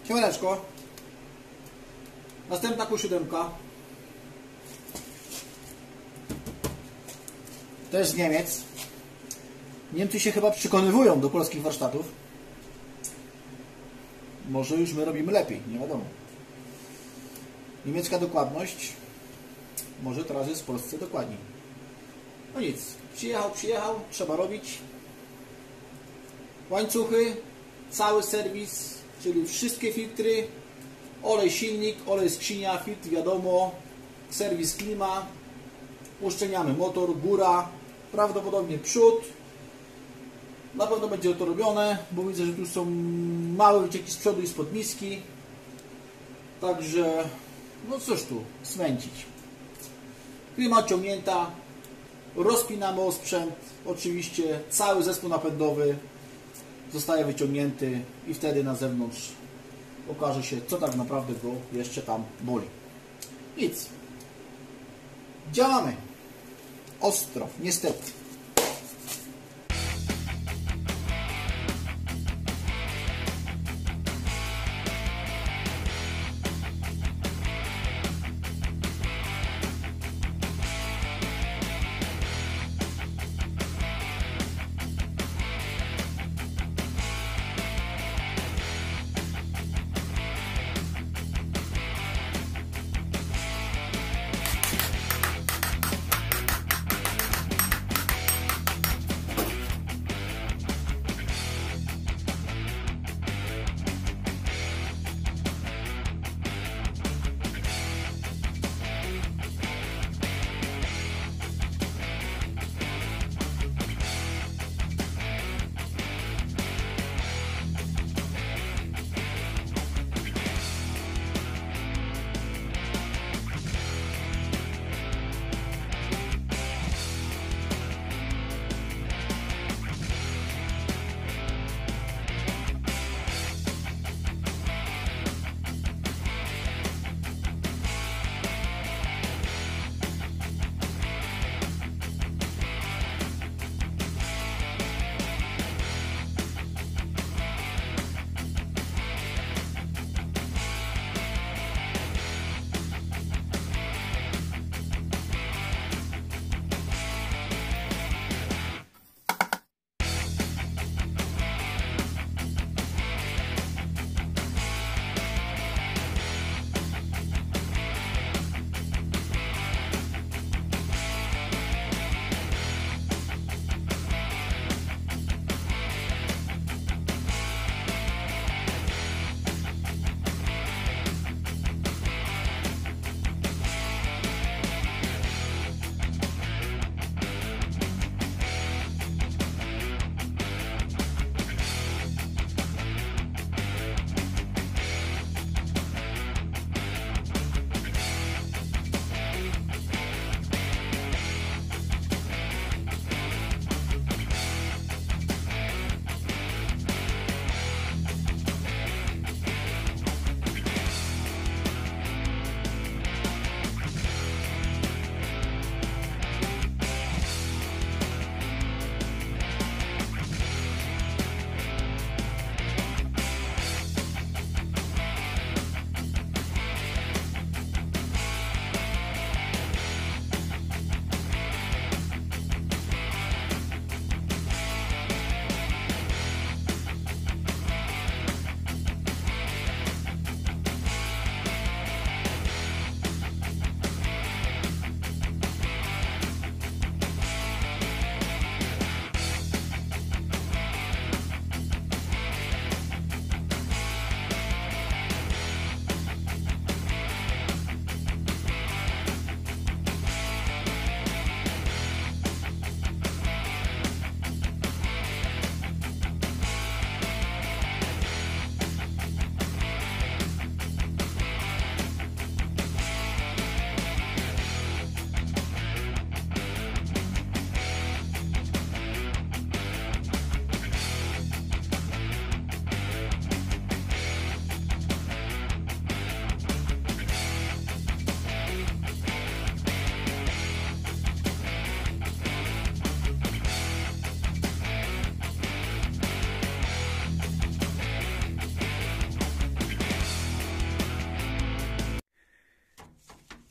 Siemaneczko. Następna Q7. Też z Niemiec. Niemcy się chyba przekonywują do polskich warsztatów. Może już my robimy lepiej, nie wiadomo. Niemiecka dokładność. Może teraz jest w Polsce dokładniej. No nic. Przyjechał. Trzeba robić. Łańcuchy. Cały serwis. Czyli wszystkie filtry. Olej silnik, olej skrzynia, filtr wiadomo. Serwis klima. Uszczelniamy motor, góra. Prawdopodobnie przód. Na pewno będzie to robione, bo widzę, że tu są małe wycieki z przodu i spod miski. Także, no cóż tu, smęcić. Klima odciągnięta. Rozpinamy osprzęt. Oczywiście cały zespół napędowy zostaje wyciągnięty i wtedy na zewnątrz okaże się, co tak naprawdę go jeszcze tam boli. Nic. Działamy. Ostro, niestety.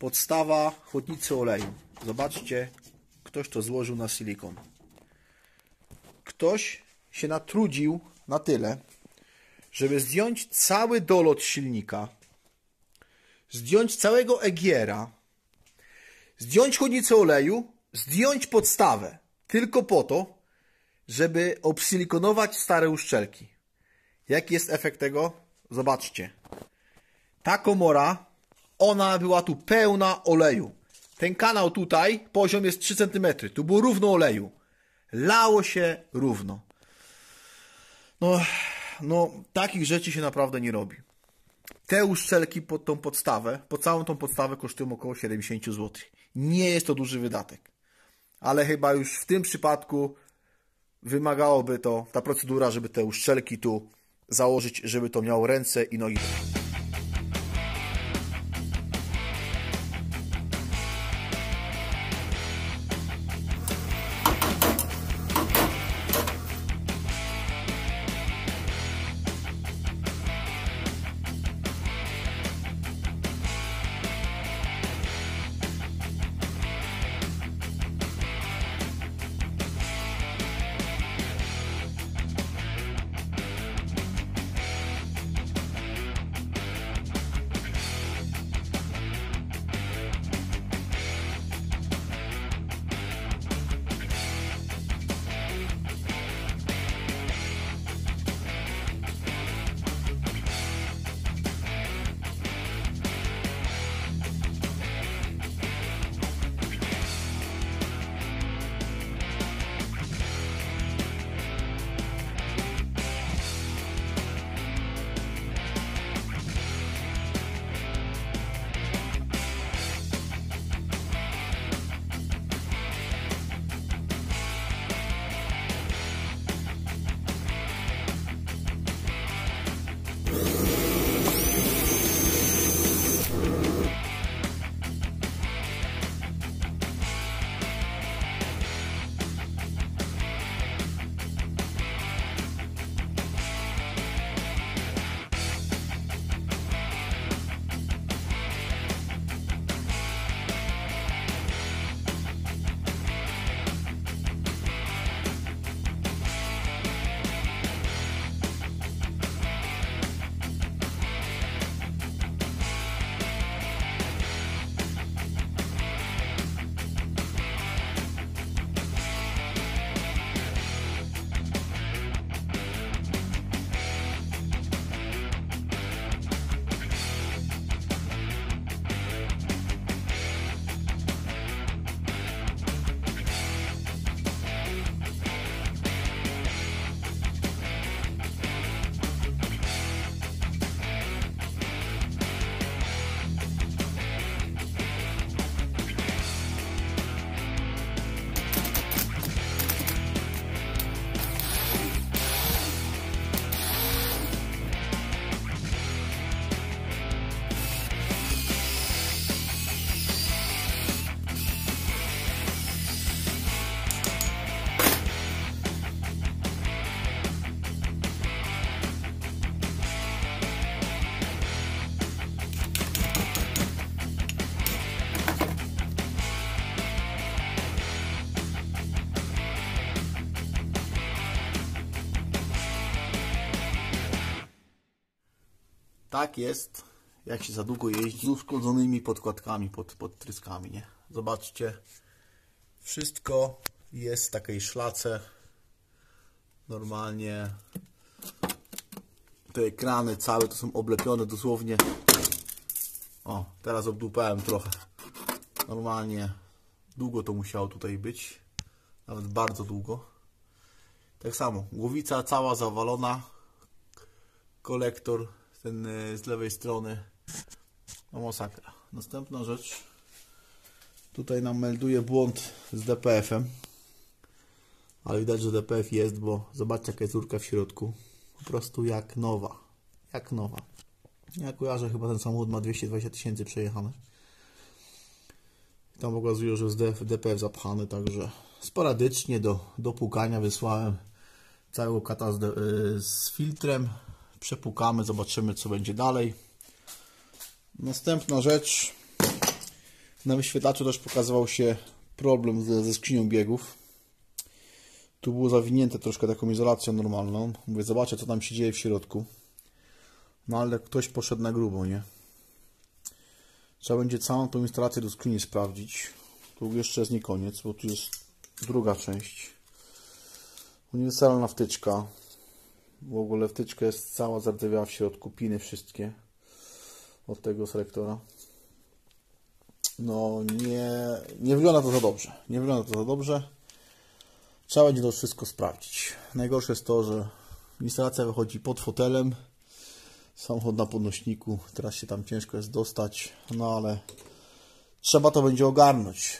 Podstawa chłodnicy oleju. Zobaczcie, ktoś to złożył na silikon. Ktoś się natrudził na tyle, żeby zdjąć cały dolot silnika, zdjąć całego egiera, zdjąć chłodnicę oleju, zdjąć podstawę. Tylko po to, żeby obsilikonować stare uszczelki. Jaki jest efekt tego? Zobaczcie. Ta komora, ona była tu pełna oleju. Ten kanał tutaj, poziom jest 3 cm. Tu było równo oleju. Lało się równo. No, takich rzeczy się naprawdę nie robi. Te uszczelki pod tą podstawę, pod całą tą podstawę kosztują około 70 zł. Nie jest to duży wydatek. Ale chyba już w tym przypadku wymagałoby to, ta procedura, żeby te uszczelki tu założyć, żeby to miało ręce i nogi. Tak jest, jak się za długo jeździ z uszkodzonymi podkładkami pod tryskami, nie? Zobaczcie, wszystko jest w takiej szlace. Normalnie te ekrany całe to są oblepione dosłownie. O, teraz obdupałem trochę. Normalnie długo to musiało tutaj być, nawet bardzo długo. Tak samo, głowica cała zawalona, kolektor ten z lewej strony, no masakra. Następna rzecz, tutaj nam melduje błąd z DPF-em, ale widać, że DPF jest, bo zobaczcie, jaka jest rurka w środku, po prostu jak nowa, jak nowa. Ja kojarzę, chyba ten samochód ma 220 000 przejechane. Tam pokazują, że jest DPF zapchany, także sporadycznie do płukania wysłałem całego kata z filtrem. Przepłukamy, zobaczymy, co będzie dalej. Następna rzecz, Na wyświetlaczu też pokazywał się problem ze skrzynią biegów. Tu było zawinięte troszkę taką izolacją normalną. Mówię, zobaczę co tam się dzieje w środku. No ale ktoś poszedł na grubo, nie? Trzeba będzie całą tą instalację do skrzyni sprawdzić. Tu jeszcze jest nie koniec, bo tu jest druga część. Uniwersalna wtyczka. W ogóle wtyczka jest cała zardzewiała w środku, piny wszystkie od tego selektora. No nie wygląda to za dobrze. Nie wygląda to za dobrze. Trzeba będzie to wszystko sprawdzić. Najgorsze jest to, że instalacja wychodzi pod fotelem. Samochód na podnośniku. Teraz się tam ciężko jest dostać. No ale trzeba to będzie ogarnąć.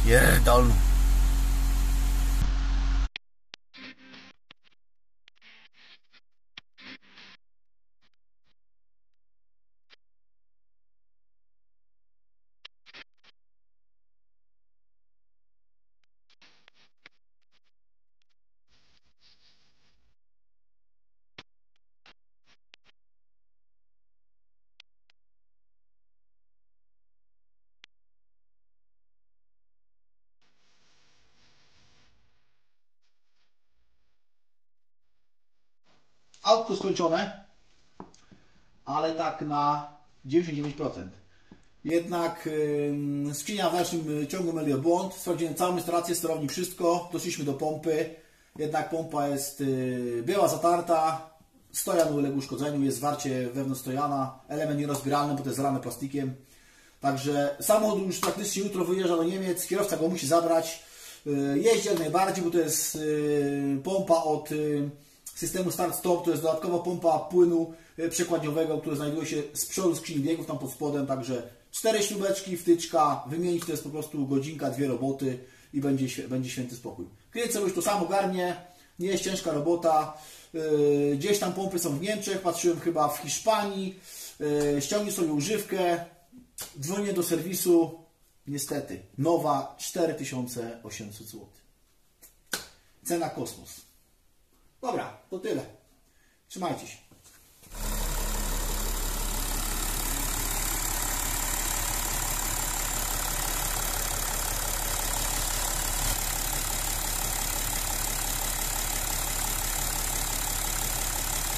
pierdolną. Autko skończone, ale tak na 99%. Jednak skrzynia w dalszym ciągu myliła błąd. Sprawdziłem całą instalację, sterownik, wszystko. Doszliśmy do pompy. Jednak pompa jest, była zatarta. Stojan uległ uszkodzeniu, jest zwarcie wewnątrz stojana. Element nierozbieralny, bo to jest zalane plastikiem. Także samochód już praktycznie jutro wyjeżdża do Niemiec. Kierowca go musi zabrać. Jeździ jak najbardziej, bo to jest pompa od systemu start-stop. To jest dodatkowa pompa płynu przekładniowego, który znajduje się z przodu skrzyni biegów, tam pod spodem. Także 4 śrubeczki, wtyczka, wymienić to jest po prostu godzinka, 2 roboty i będzie święty spokój. Klient sobie już to samo garnie, nie jest ciężka robota. Gdzieś tam pompy są w Niemczech, patrzyłem chyba w Hiszpanii. Ściągnij sobie używkę, dzwonię do serwisu, niestety, nowa 4800 zł. Cena kosmos. Dobra, to tyle. Trzymajcie się.